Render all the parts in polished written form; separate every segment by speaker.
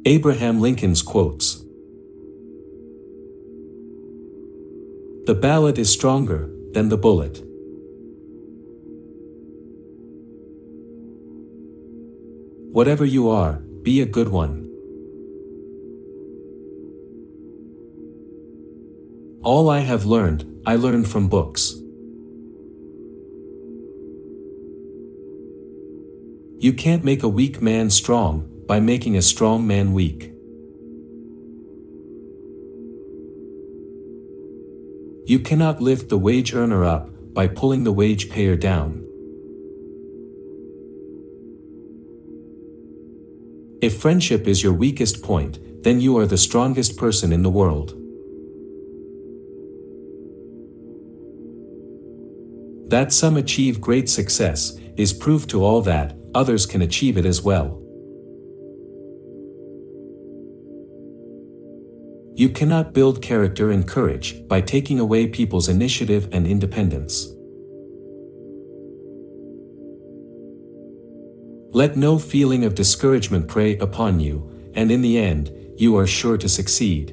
Speaker 1: Abraham Lincoln's quotes. The ballot is stronger than the bullet. Whatever you are, be a good one. All I have learned, I learned from books. You can't make a weak man strong by making a strong man weak. You cannot lift the wage earner up by pulling the wage payer down. If friendship is your weakest point, then you are the strongest person in the world. That some achieve great success is proof to all that others can achieve it as well. You cannot build character and courage by taking away people's initiative and independence. Let no feeling of discouragement prey upon you, and in the end, you are sure to succeed.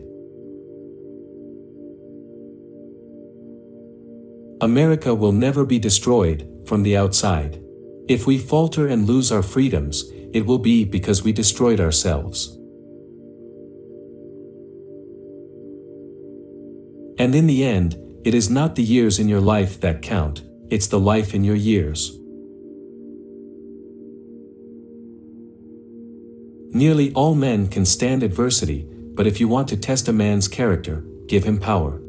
Speaker 1: America will never be destroyed from the outside. If we falter and lose our freedoms, it will be because we destroyed ourselves. And in the end, it is not the years in your life that count, it's the life in your years. Nearly all men can stand adversity, but if you want to test a man's character, give him power.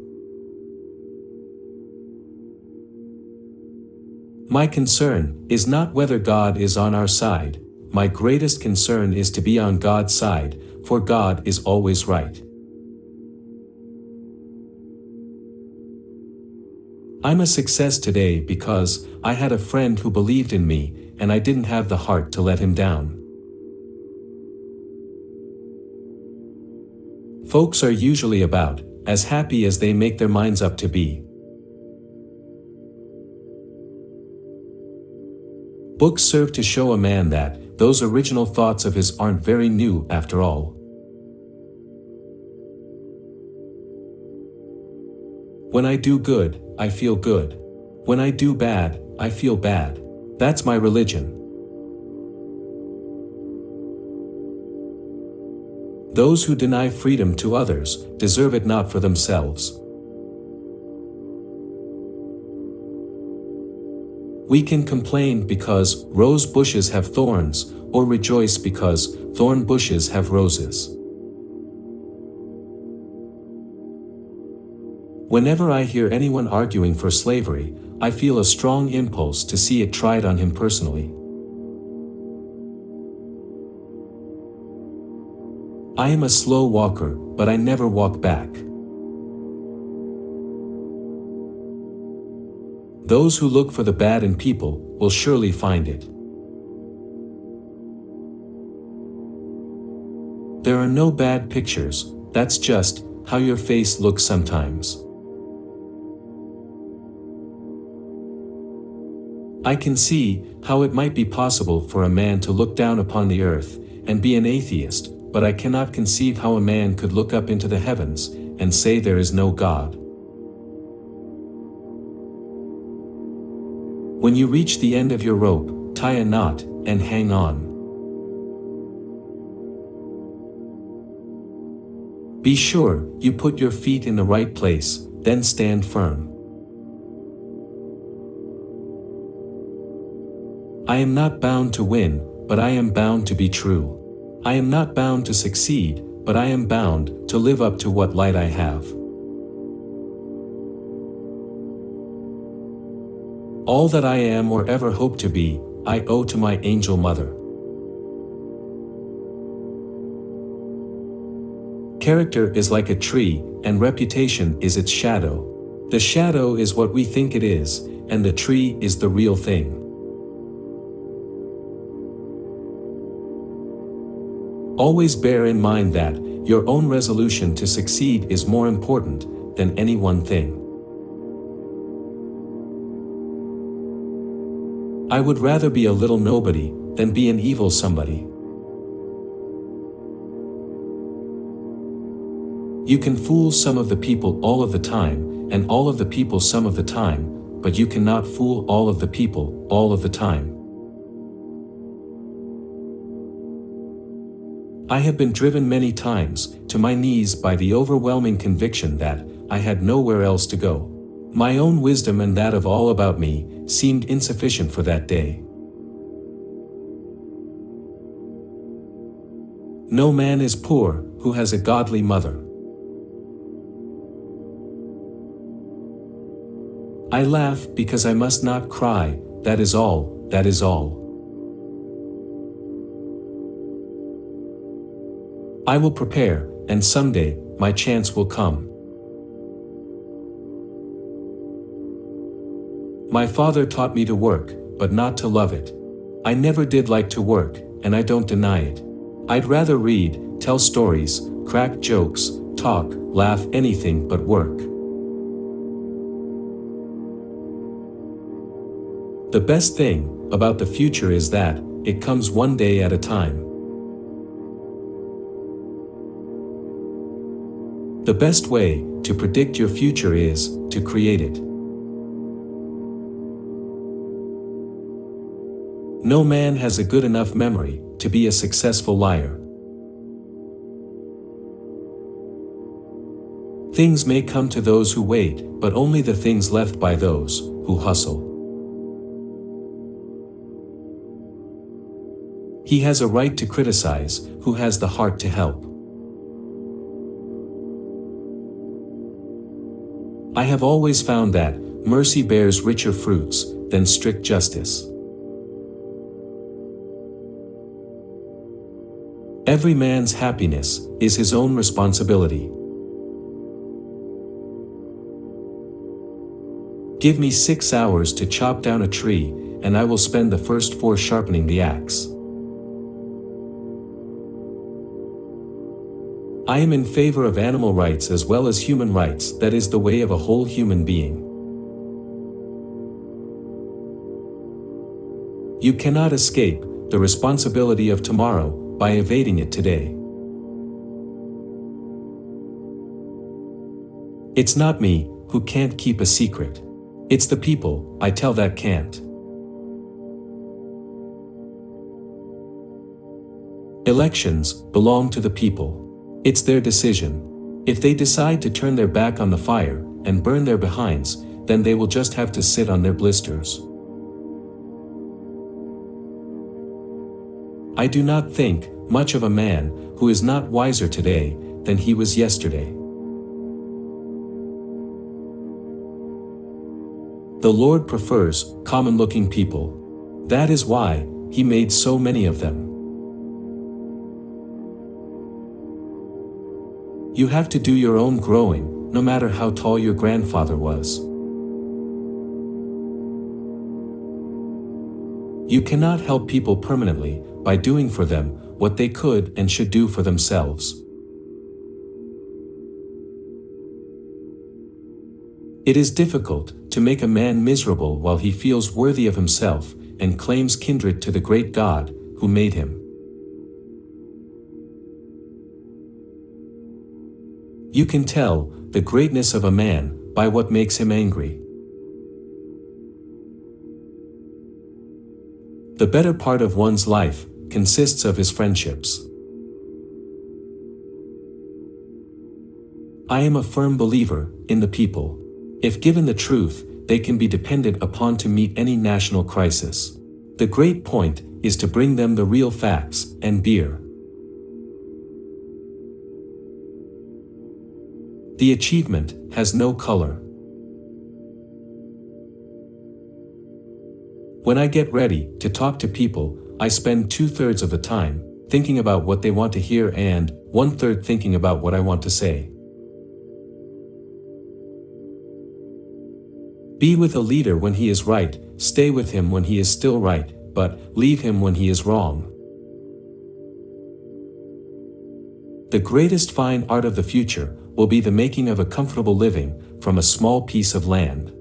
Speaker 1: My concern is not whether God is on our side. My greatest concern is to be on God's side, for God is always right. I'm a success today because I had a friend who believed in me, and I didn't have the heart to let him down. Folks are usually about as happy as they make their minds up to be. Books serve to show a man that those original thoughts of his aren't very new after all. When I do good, I feel good. When I do bad, I feel bad. That's my religion. Those who deny freedom to others deserve it not for themselves. We can complain because rose bushes have thorns, or rejoice because thorn bushes have roses. Whenever I hear anyone arguing for slavery, I feel a strong impulse to see it tried on him personally. I am a slow walker, but I never walk back. Those who look for the bad in people will surely find it. There are no bad pictures, that's just how your face looks sometimes. I can see how it might be possible for a man to look down upon the earth and be an atheist, but I cannot conceive how a man could look up into the heavens and say there is no God. When you reach the end of your rope, tie a knot and hang on. Be sure you put your feet in the right place, then stand firm. I am not bound to win, but I am bound to be true. I am not bound to succeed, but I am bound to live up to what light I have. All that I am or ever hope to be, I owe to my angel mother. Character is like a tree, and reputation is its shadow. The shadow is what we think it is, and the tree is the real thing. Always bear in mind that your own resolution to succeed is more important than any one thing. I would rather be a little nobody than be an evil somebody. You can fool some of the people all of the time, and all of the people some of the time, but you cannot fool all of the people all of the time. I have been driven many times to my knees by the overwhelming conviction that I had nowhere else to go. My own wisdom and that of all about me seemed insufficient for that day. No man is poor who has a godly mother. I laugh because I must not cry, that is all, that is all. I will prepare, and someday, my chance will come. My father taught me to work, but not to love it. I never did like to work, and I don't deny it. I'd rather read, tell stories, crack jokes, talk, laugh, anything but work. The best thing about the future is that it comes one day at a time. The best way to predict your future is to create it. No man has a good enough memory to be a successful liar. Things may come to those who wait, but only the things left by those who hustle. He has a right to criticize who has the heart to help. I have always found that mercy bears richer fruits than strict justice. Every man's happiness is his own responsibility. Give me 6 hours to chop down a tree, and I will spend the first 4 sharpening the axe. I am in favor of animal rights as well as human rights, that is the way of a whole human being. You cannot escape the responsibility of tomorrow by evading it today. It's not me who can't keep a secret. It's the people I tell that can't. Elections belong to the people. It's their decision. If they decide to turn their back on the fire and burn their behinds, then they will just have to sit on their blisters. I do not think much of a man who is not wiser today than he was yesterday. The Lord prefers common-looking people. That is why He made so many of them. You have to do your own growing, no matter how tall your grandfather was. You cannot help people permanently by doing for them what they could and should do for themselves. It is difficult to make a man miserable while he feels worthy of himself and claims kindred to the great God who made him. You can tell the greatness of a man by what makes him angry. The better part of one's life consists of his friendships. I am a firm believer in the people. If given the truth, they can be depended upon to meet any national crisis. The great point is to bring them the real facts and beer. The achievement has no color. When I get ready to talk to people, I spend 2/3 of the time thinking about what they want to hear and 1/3 thinking about what I want to say. Be with a leader when he is right, stay with him when he is still right, but leave him when he is wrong. The greatest fine art of the future will be the making of a comfortable living from a small piece of land.